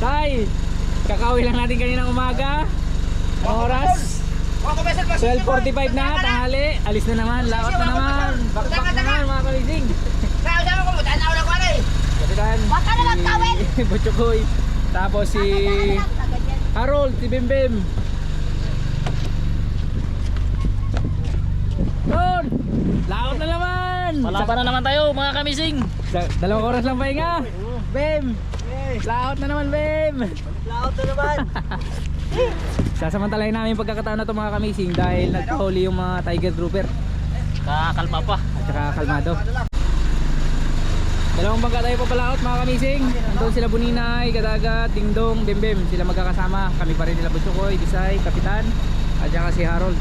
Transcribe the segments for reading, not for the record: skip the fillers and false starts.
Tay, kakauwi lang natin kaninang umaga. Ang oras? 12:45 na, tanghali. Alis na naman, laot na naman. Bakbak na naman mga kamising. Kapitan, si Butchokoy. Tapos si Harold, si Bimbim. Doon! Laot na naman! Malaban na naman tayo mga kamising. Dalawang oras lang pahinga. Bim! Laot na naman, Bim! Laot na naman. Sasamantalahin namin pagkakataon na ito mga kamising dahil nagpahuli yung mga tiger grouper. Kakalma pa. At saka kalmado. Dalawang bangka tayo papalaot mga kamising. Andun sila Buninay, Kadagat, Dingdong, Bimbim. Sila magkakasama. Kami pa rin nila Butchokoy, Disay, Kapitan at saka si Harold.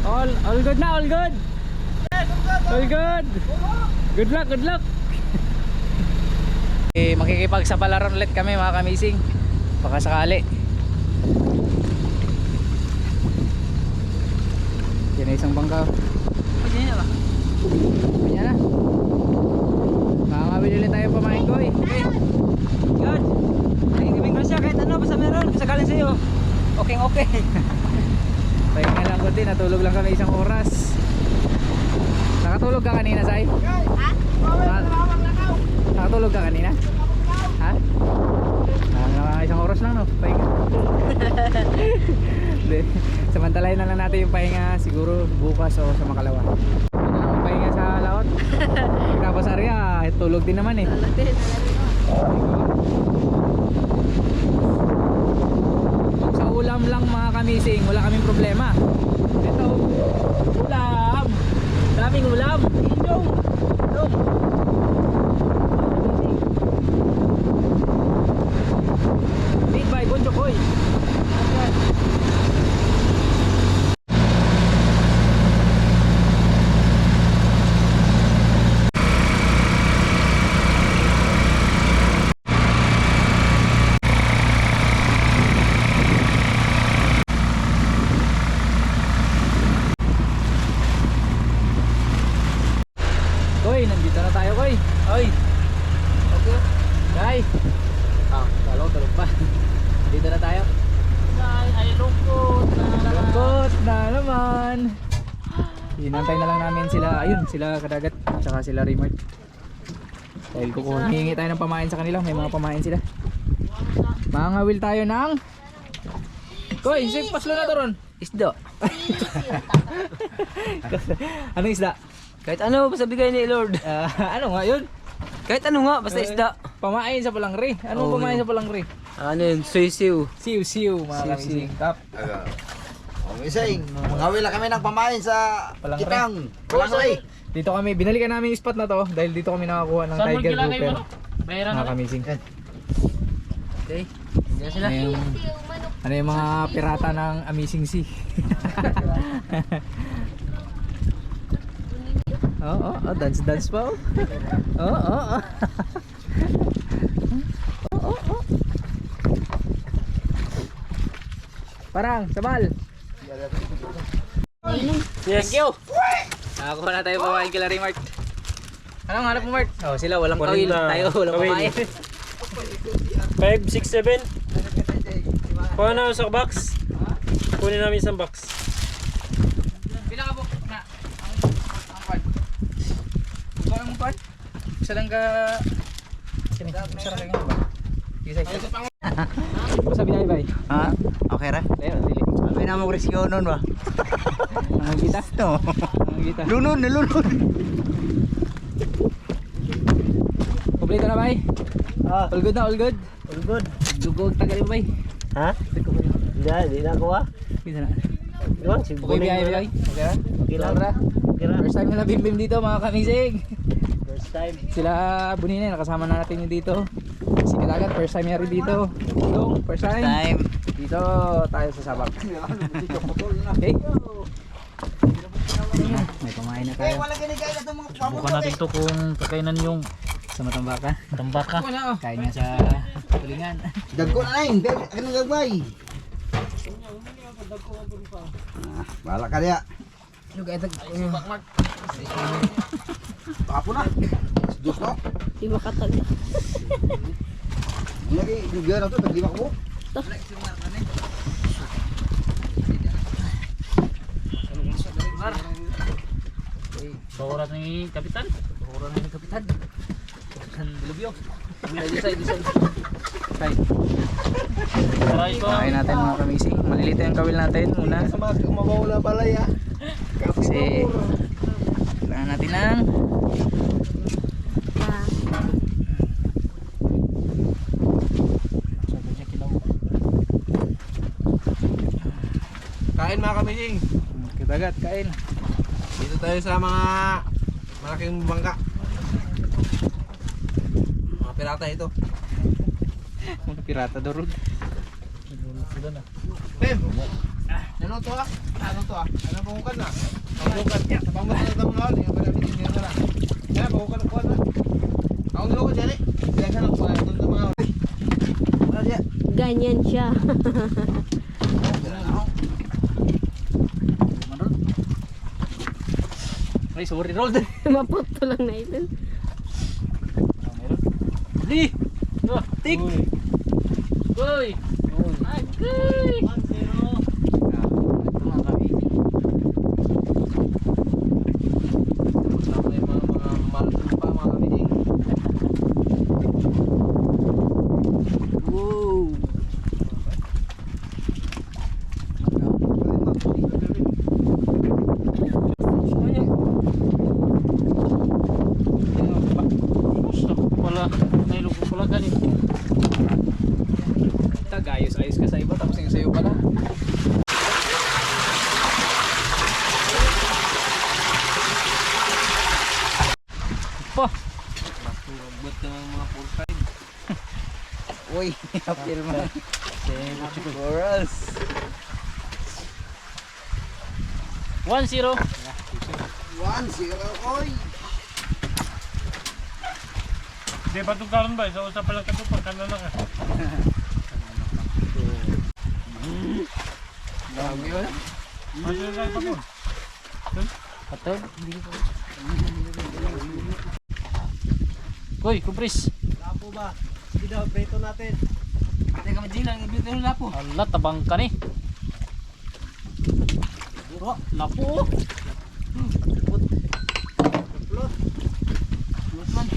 All good na, all good. All good. Good luck, good luck. Makikipagsapalaran ulit kami mga kamising. Baka sakali. Yan na isang bangka. Pwede na ba? Ayan na. Makakabili ulit tayo pamain ko eh. Good. Nagigibing grasya kahit ano basta meron. Basta galing sa'yo. Okay. Pahinga lang ko din, natulog lang kami isang oras. Nakatulog ka kanina, Sai? Ha? Nakatulog ka kanina? Ha? Isang oras lang, no? Pahinga. Samantalahin na lang natin yung pahinga siguro bukas o sa makalawa. Ano lang ang pahinga sa laot? Tapos Arya, tulog din naman eh. Kung sa ulam lang mga kamising, wala kaming problema. Ito, ulam. Daming ulam. Inyong. Big bye, Butchokoy. Koy, nandito na tayo, Koy. Oy. Okay. Guy. Talong pa. Dito na tayo. Ay, lungkot na naman. Lungkot na naman. Hinantay na lang namin sila. Ayun, sila Kadagat. Tsaka sila Raymart. Dahil hihingi tayo ng pamain sa kanila. May mga pamain sila. Mangawil tayo ng Koy, sip paslo na to ron. Isda. Anong isda? Kahit ano basta bigay ni Lord. Ano nga yun? Kahit ano nga basta isda. Pamain sa palangre. Anong Oh, pamain sa palangre? Ano yun? Suisiw. Siw-siw mga kamising. Kap. Ising, mangawil lang kami ng pamain sa Palangre. Kitang. Palangre. Dito kami, binalikan namin yung spot na to dahil dito kami nakakuha ng tiger grouper. Bayaran Mga kamising. Okay. Hindi sila. Ano yung mga pirata ng Amazing Sea. Dance pa oh. Oh. Parang, sabal. Yes. Thank you. Nakakuha na tayo pamain kila Raymart. Anong hanap mo, Mart? Oh, sila walang Kunin kawil. na. Tayo walang Kawil. pamain. 5, 6, 7. Kuha na sa box. Kunin namin isang box. Pila ka po na ang part. Kung ang part, isa lang ka sini. Isa lang ka ba? Isa. Basta binay bay. Ha? Okay ra? Ayo, dili. May namang rescue nun ba? Ang kita. No. Ang kita. Lunun. Kompleto na bay. All good na, all good. All good. Dugog tagal mo bay. Ha? Hindi na kuha. Bisa na. Diba? Okay biyay bay. Okay ra? Okay lang. Okay lang. First time nila bimbim dito mga kamisig. First time. Sila Buninay, nakasama na natin yung dito. Si Kadagat, first time niya rin dito. Dong, first time. Dito tayo sa Sabak. Okay. May kumain na tayo. Bukan natin to kung kakainan yung Sa Matambaka. tambaka. Kain nga sa tulingan. Dagko na nain. Anong gagaway? Bala ka diya. Yung kaya Tapo na. Diyos no? Lagi, bigyan na to, naglima ko. Pakurat ni Kapitan. Puro na yung kapitan. Kapitan Dilubyo. Design. Try ko. Kain natin mga kamising. Maliliit yung kawil natin muna. Sa mga mawawala pala ya. Kasi kailangan natin ng Kain mga kamising. kitagat, kain. Dito tayo sa mga malaking bangka. Mga pirata ito. Mga pirata dorog. Pem! Ano to ah? Ano to ah? Ano pangukan na? Pangukan niya. Pangukan na mga hali. Ang marami din nila. Kaya pangukan na kuwan na. Ako nilo ko dyan eh. Bilang ka ng kuwan. Ito na mga hali. Ano siya? Ganyan siya. Ay, sorry, rolled. Maputo lang na ito. Di! Tik! Uy! Agay! Ito mga kamising. Kasama yung mga malaking pa mga kamising. Wow! Gusto ko pala. Nailog ko pala ganito. Ayos ka sa iba tapos yung sa'yo pala. Pa! Ba't ng mga full side? Uy, apil mo. Corals. 1-0. 1-0, oy. Di ba itong karon ba? Sa usap lang ka ito. Pagkana lang ah. Dami yun. Ano yung kayo pagod? Patog. Uy, kumpris. Lapo ba? Hindi daw, preto natin. Teka majing lang, ibig tayo lapo. Ala, tabang ka ni. Oh, lapo. Plus man.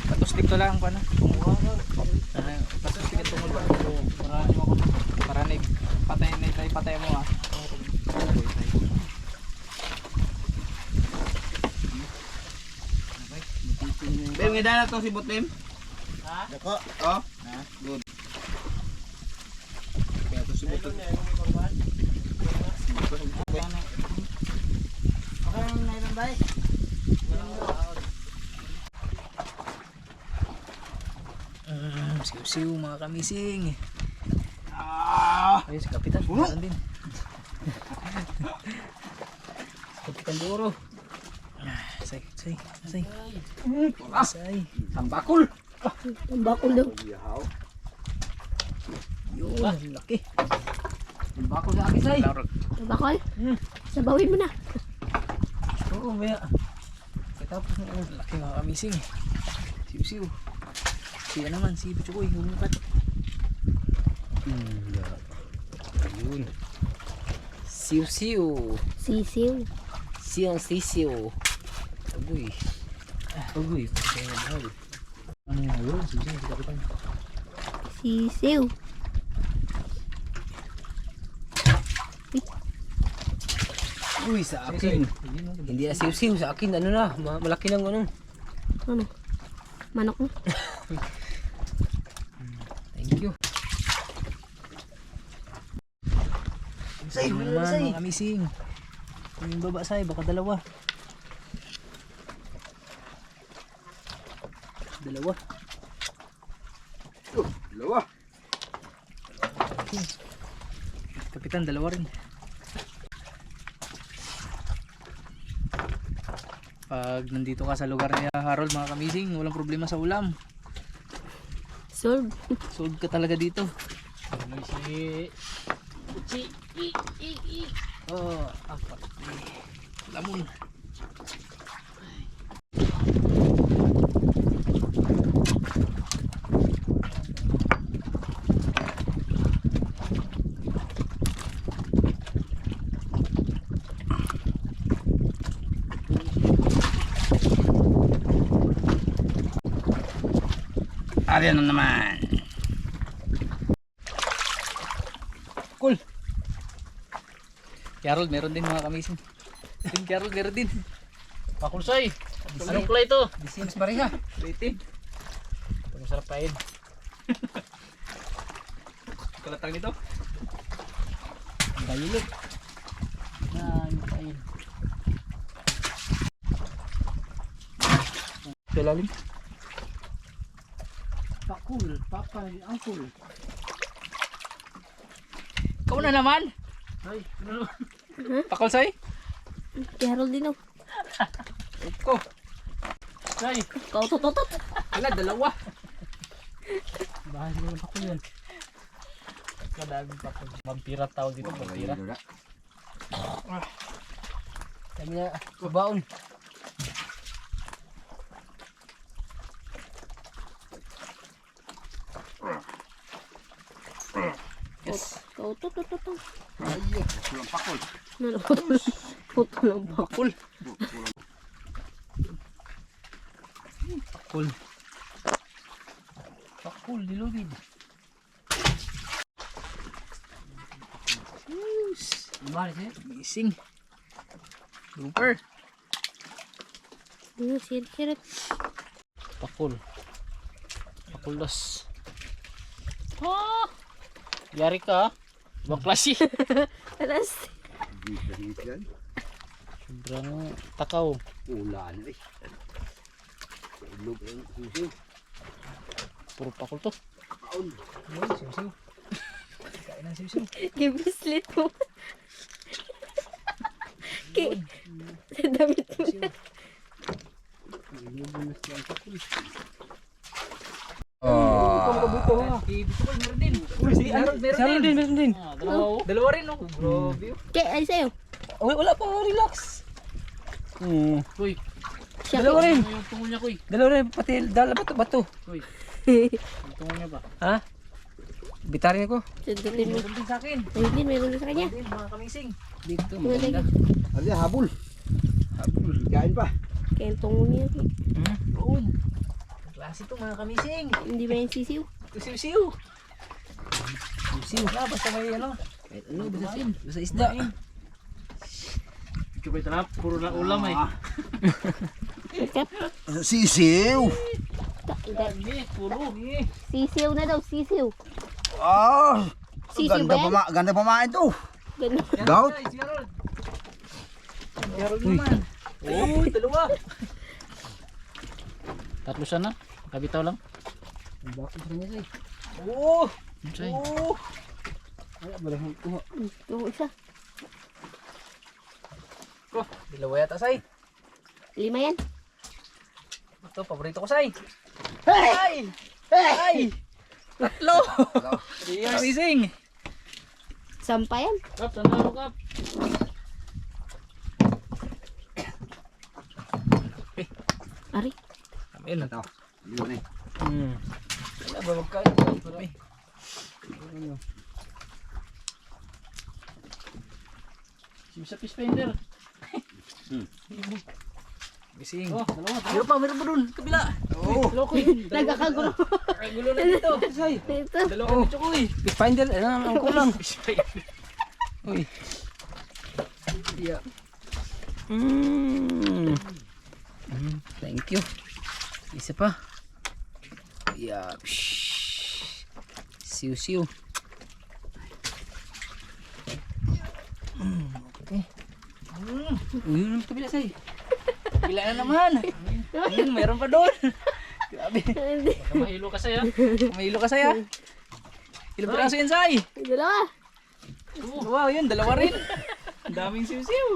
Patustik to lang pa na. Patustik ito mo ba? Para na patay mo ah. Bem, ngida na to si Butim. Dako. Oh. Good. Kaya to si Butim. Siw-siw mga kamising. Ayun si Kapitan. Puno. Meron din. Kapitan Duro. Say. Say. Sambakol. Ang bakol daw. Yun, ang laki. Sambakol sa akin say. Ang bakol? Sabawin mo na. Oo, maya. Katapos na yun. Laki mga kamising. Siw-siw. Siya naman, si Pichukoy, humukat. Yun. Siw-siw. Sisiw. Sisiw. Agoy. Agoy. Ano yung yun? Siw-siw, si Kapitan. Sisiw. Uy, sa akin. Hindi na siw-siw. Sa akin, ano na. Malaki ng ano. Ano? Manok na. Thank you. Say, Ano naman mga kamising. Yung baba say, baka dalawa. Dalawa. Dalawa. Kapitan, dalawa rin. Pag nandito ka sa lugar ni Harold mga kamising, walang problema sa ulam. Solve. Solve ka talaga dito. Ano si... Oh, apat. Lamon. Ariyan na naman. Cool. Carol, meron din mga kamising. Din Carol, meron din. Pakulsay. Anong kulay ito? Bisinos pareha. Rated. Ito masarap pain. Kalatang nito. Bayilog. Yan, pain. Dalalim. Pakul, papa, angkul. Ikaw na naman. Ay, Pakolsay. Carol din oh. Ikaw. ay. Ikaw tututot. Wala, dalawa. Bahan mo ng pakul yan. Kadaming pakul. Vampira tawag dito, vampira. Kami na, babaon. Yes. Ikaw tututot. Ayun, kulang pakol. Putol lang ba? Pakul. Pakul. Pakul, dilugid. Lumaris eh. Missing. Grouper. Sirit. Pakul. Pakulos. Ah! Yari ka. Ibang klase. Alas. Higit yan. Sobrang takaw. Ulan eh. Ilog ang susiw. Puro pakul to. Paon. Ayun, siw-siw. Kain ng siw-siw. Gibislit mo. Sa damit mo. Kabuto ha. Si Bisol meron din. Si Harold meron din. Meron din. Dalawa oh. Dalawa rin no. Grabe. Kaya ay sa'yo. Wala pa, relax. Uy, Siya Dalawa rin. ano yung tungo niya, kuy? Dalawa rin, pati dala bato. Kuy, yung tungo niya ba? Ha? Bitarin ko. Sundutin mo. Meron din sa akin. Ayun din, meron din sa kanya. Din, mga kamising. Dito, Maganda. Ano habol. Habol. Kain pa. Kaya ang tungo niya. Doon. Ang klase to mga kamising. Hindi ba yung sisiw? Ito siw-siw. Siw na, basta may ano. Kahit ano, basta isda. Chupay tanap, puro na ulam eh. Kat. Sisiw. Dami, puro. Sisiw na daw, sisiw. Ah. Sisiw ba yan? Ganda pamain to. Ganun. Gout. Si Harold. Si Harold naman. Oh, dalawa. Tatlo siya na. Kabitaw lang. Oh. Say. Oh. Ito isa. Ko, dalawa yata say. 5 yan. Ito, paborito ko say. Hey! Hey! Tatlo! Hindi yung missing. Sampa yan. Kap, sandalo kap. Ari. Ayun na. Yun eh. Wala ba magkain? Sa pispender. Missing. Oh, dalawa. Meron pa dun. Kabila. Oo. Dalawa, kuy. Nagkakagulo. Gulo na dito. Say. Ito. Dalawa kami chokoy. Pispender, ano ang kulang? Uy. Yeah. Thank you. Isa pa. Yeah. Siw-siw. Okay. Uy, yun ang kabila say. Kabila na naman. Meron pa doon. Grabe. Hindi. Mahilo ka saya. May ilo ka saya. Ilang piraso yan say? Dalawa. Wow, yun. Dalawa rin. Ang daming siw-siw.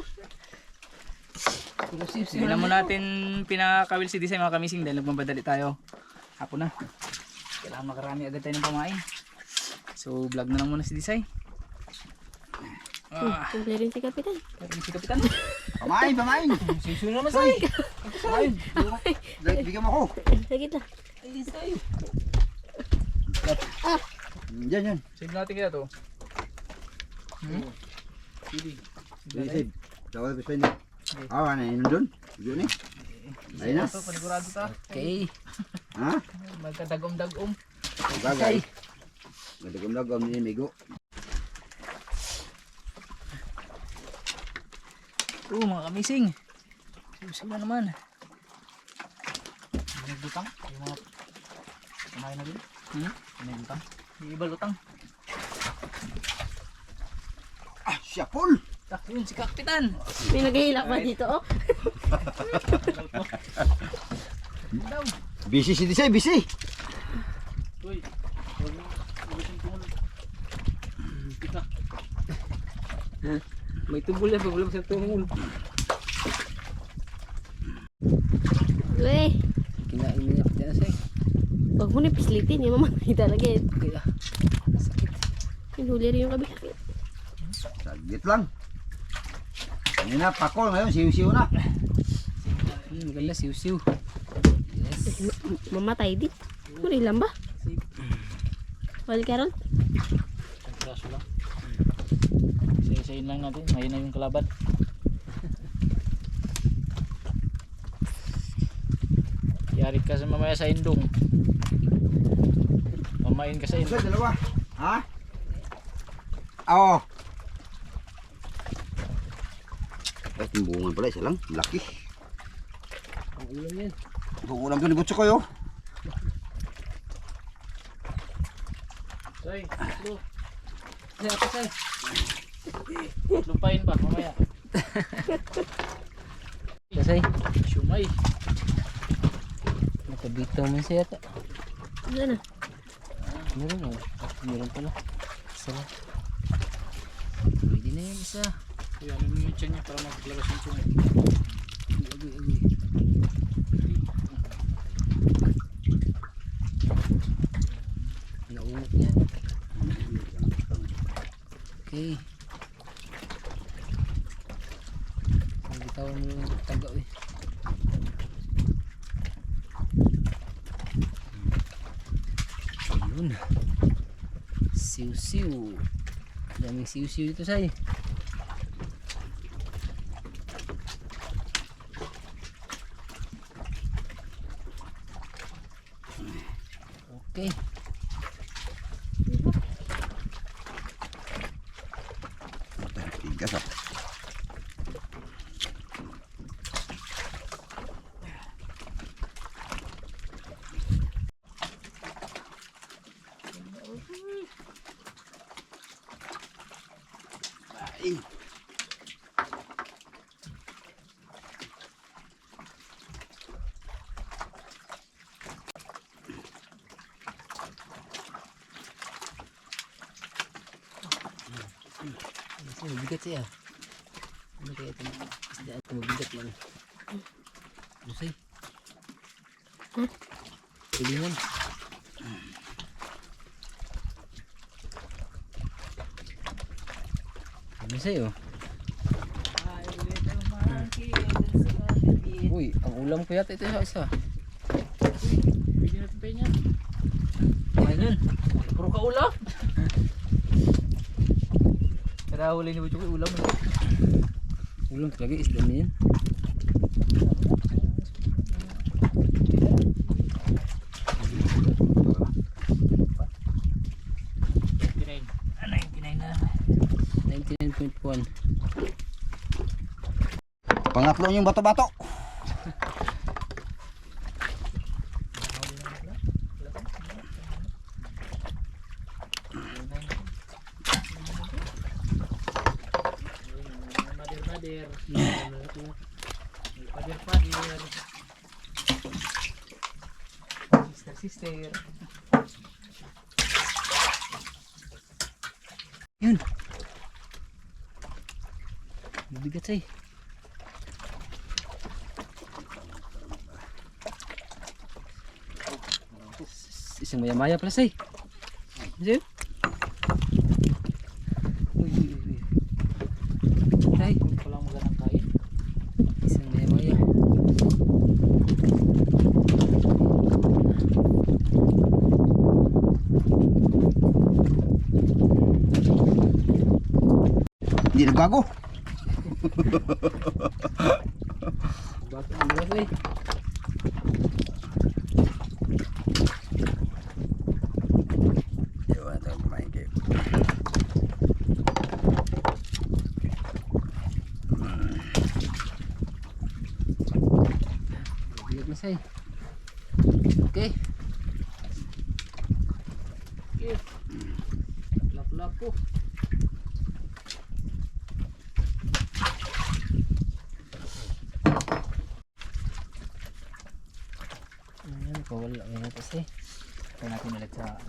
Hindi na mo natin pinakawil si Disay mga kamising dahil nagmamadali tayo. Hapon na. Kailangan makarami agad tayo ng pamain. So vlog na lang muna si Disay. Kumple rin si Kapitan. Si Kapitan. Pamain, pamain. Sisu naman say. Pamain. Bigyan mo ako. Lagi na. Diyan, yan. Save natin kaya to. Sili. Save. Tawag ko sa inyo. Ano yun doon? Yun eh. Ayun na. Panigurado ta. Okay. Ha? Magkadagom-dagom. Bagay. Madagom-dagom ni Migo. Mga kamising. Sisu na naman. Nagbutang. Yung mga kumain na din. Nagbutang. Yung iba lutang. Ah, siya Paul. Yun si Kapitan. May naghihilak pa dito, oh. Busy si Disay, busy. Uy. May tubol yan, pag wala sa tungol. Uy. Kinain niya pa dyan say. Huwag mo na pislitin. Yung mamatay talaga eh. Okay ah. Sakit. Hinuli rin yung kabila. Saglit lang. Ngayon na, pakol. Ngayon, siw-siw na. Maganda, siw-siw. Yes. Mamatay din. Muli lang ba? Wal Carol? Ang praso lang. Isa-isayin lang natin. Ngayon na yung kalaban. Yari ka sa mamaya sa indong. Mamain ka sa Isa, indong. dalawa. Ha? Oo. Ay, timbungan pala. Isa lang. Laki. Ang ulam yan. Ulam ko ni Butso kayo. Say, lo. Say, apa say? Lupain ba mamaya? Kasay. Shumay. Nakabitaw man siya yata. Ano na? Meron oh. Meron pala. Isa lang. Pwede na yan isa. Kuya, ano yung tiyan niya para maglabas yung tiyan? Agoy. Naungot yan. Okay. Ang bitawan mo yung taga eh. Ayun. Siw-siw. Daming siw-siw dito say. Okay. Tigas ah. Ay. Kasi mabigat siya. Ano kaya ito? Isda ito mabigat yan. Lusay. Huh? Tulingan. Lusay oh. Uy, ang ulam ko yata ito sa isa. Pwede natin pa yan. Ayun. Puro ka ulam. Kaya huli ni Bucho ko ulam. Ulam talaga isda niyan. Ano 99 na. 99.1. Pangatlo yung bato-bato. Pader. Pader. Sister. Yun. Mabigat say. Isang maya-maya pala say. Kasi. Uy. nagbago. Bakit ang balas eh? Yun, ito yung kumain kayo. Bigat na say. Okay. Okay. Lap-lap po. Ayan, kawala nga ito say. Ito natin ulit sa...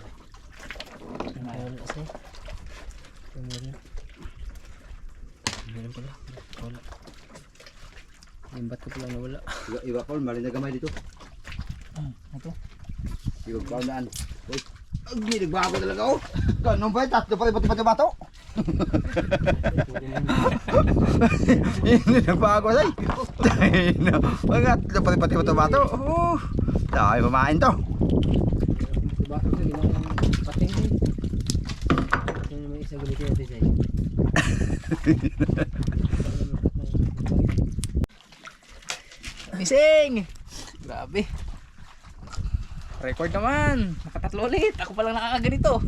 Kawala say. Meron. Meron pala. Kawala. Yung ba't ko pala nawala. Iba Paul, mali na gamay dito. Ito. Iba Paul daan. Uy, hindi nagbago talaga oh. Ganun ba? Tatlo pala pati bato. Hindi nagbago say. Mga tatlo pati bato. Dahil pamain to. Bakit sa ginawang pating eh. Ano may isa gulitin natin siya. Missing! Grabe. Record naman. Nakatatlo ulit. Ako palang nakakaganito.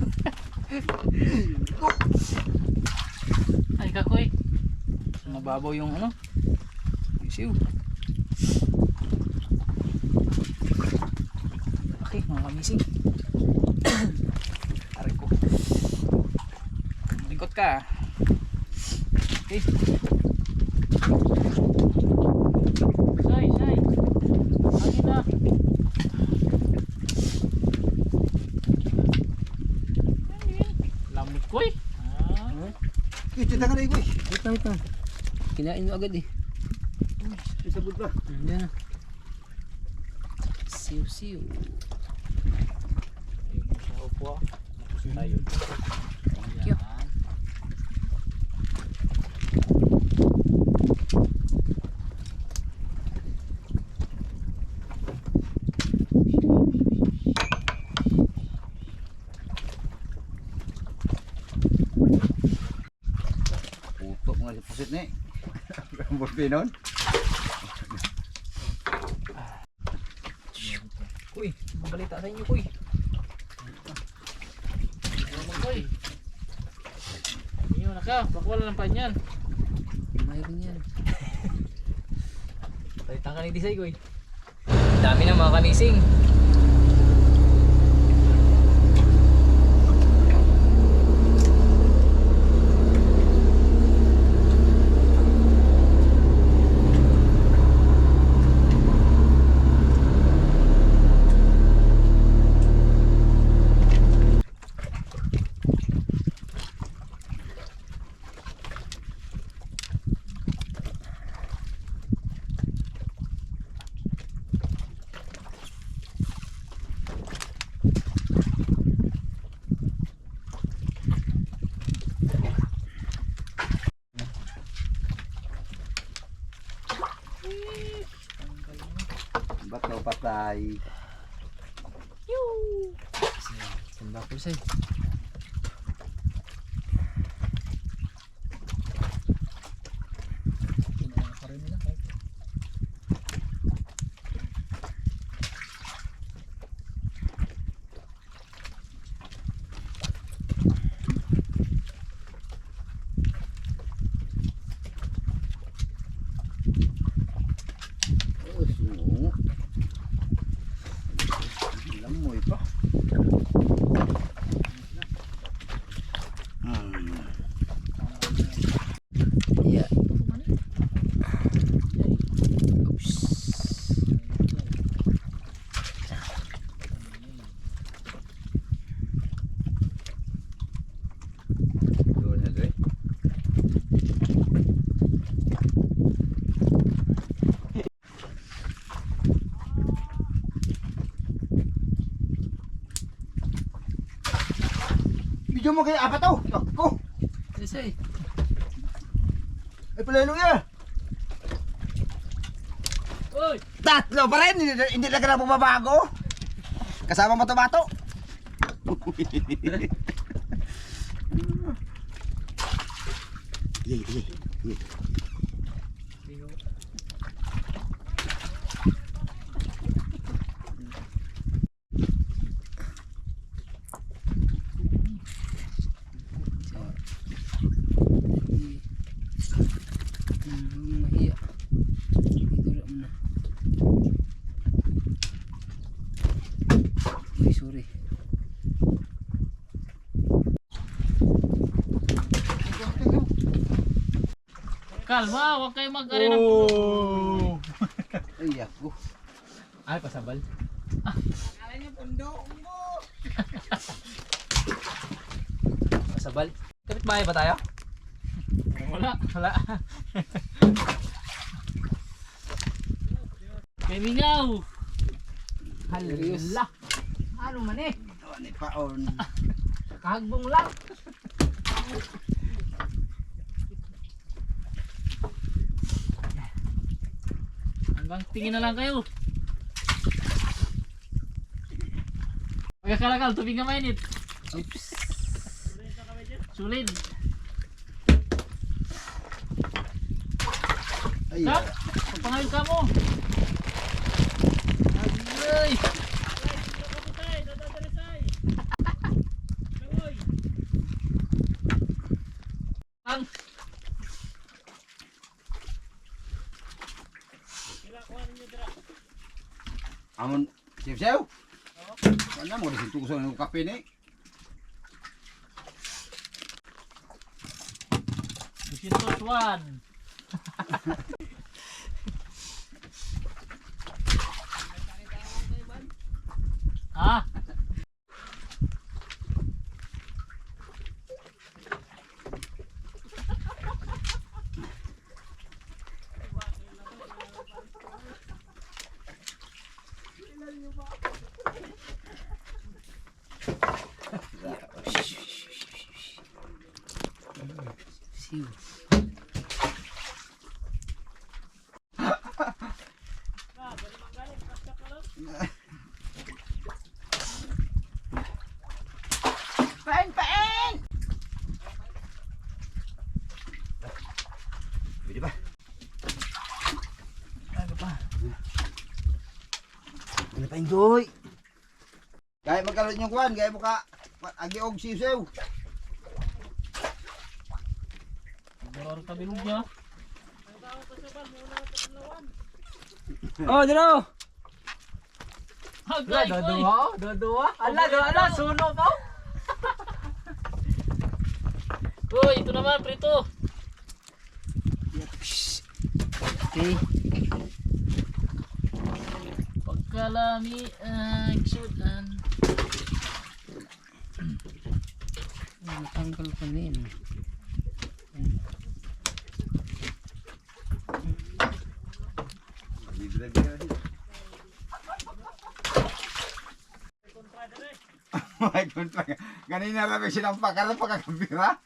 Ay kakoy. Nababaw yung ano. Isiw. Okay, mga kamising. Aray ko. Lingkot ka. Okay. Say. Agin na. Lamig ko eh. Kita ka na iboy. Wait lang. Kinain mo agad eh. Isabot ba? Yan na. Siw. Ayun mo siya upo ah. Tapos tayo. Thank you. Putok nga si pusit ni. Ang burpinon. Kuy, mabalita sa inyo kuy. Kuy. Inyo na ka, baka wala ng panyan. Mayroon yan. Balitan ka ni Disay kuy. Dami na mga kamising. Bato patay. Samba ko say. Oh, sungo. Lamoy pa. Yeah. Oops. Doon na doon. Video mo kaya apat oh. Ako. Disay. Ay palalo ya. Oy! Tatlo pa rin. Hindi na ka na bumabago. Kasama mo to bato. Sige. Mahiya. Idula mo na. Uy, sorry. Kalma, huwag kayo mag-ari ng puno. Ay, ako. Ay, pasabal. Pasabal. Kapit bahay ba tayo? Wala. Wala. Kay Mingaw. Hala. Ano man eh? Ano ni paon? Kahagbong lang. Hanggang tingin na lang kayo. Pagkakalakal, tubig na mainit. Oops. Sulid. Ay, Kap, pagpangayod ka mo. Agay. Ang amon siw-siw. Ano mo disintusan ng kape ni? Sintos one. Ah, Siw. Pwede ba? Ano pa? Ano pa enjoy? Gaya magkaroon yung kwan, gaya mo ka agi og siw-siw. doror ka bilog niya. Oh, dito. Agay, koy. Dodua. Ala, suno pa. Koy, ito naman, prito. Okay. Pagkalami, agsudan. Matanggal pa rin. May kontra. Ganina rabi silang pakara pagkakabira.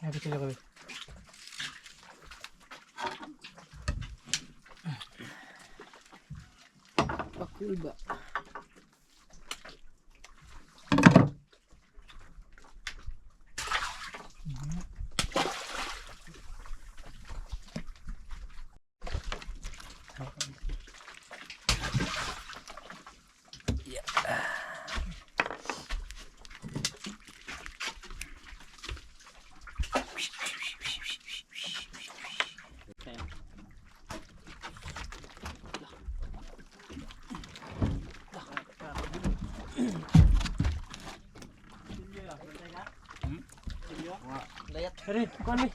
Ay, picture ko. Pakul ba? Ari, kuha mi.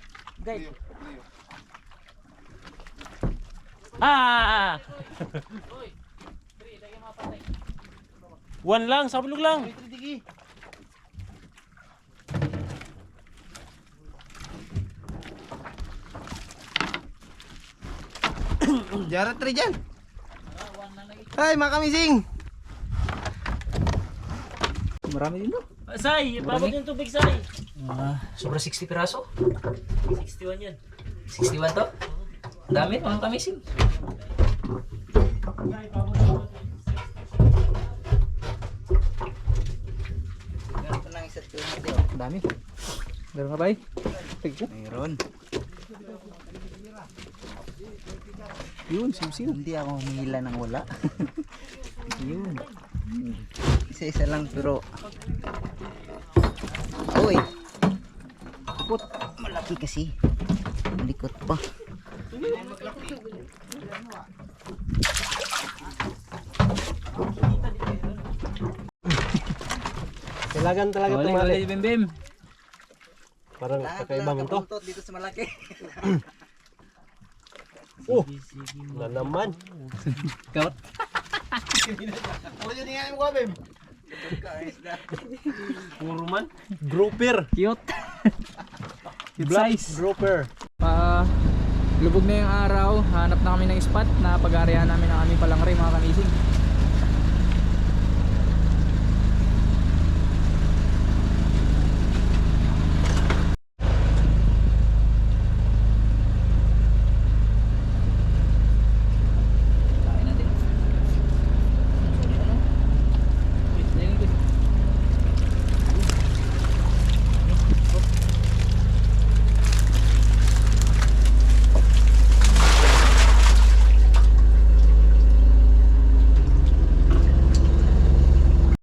Guide. Ah! One lang, sa bulog lang. Jarat rin dyan. Ay, mga kamising. Marami din no? Say, babag yung tubig, Say. Sobra 60 piraso. 61 yan. 61 to? Ang dami, mga kamising. Ganito lang isa't ko natin. Ang dami. Meron ka ba eh? Tignan. Mayroon. Yun, siw-siw. Hindi ako humihila ng wala. Yun. Isa-isa lang pero... Uy! Kapot. Malaki kasi. Malikot pa. Kailangan talaga Huli, tumali. huli, Bim Bim. Parang kakaiba mo to. Kapuntot dito sa malaki. Oh! Na naman. Kaut. Ako yun nga mo ko, babe. Puro man. Grouper. Cute. Cute Black size. grouper. Lubog na yung araw. Hanap na kami ng spot na pag-aarihan namin ang aming palangre mga kamising.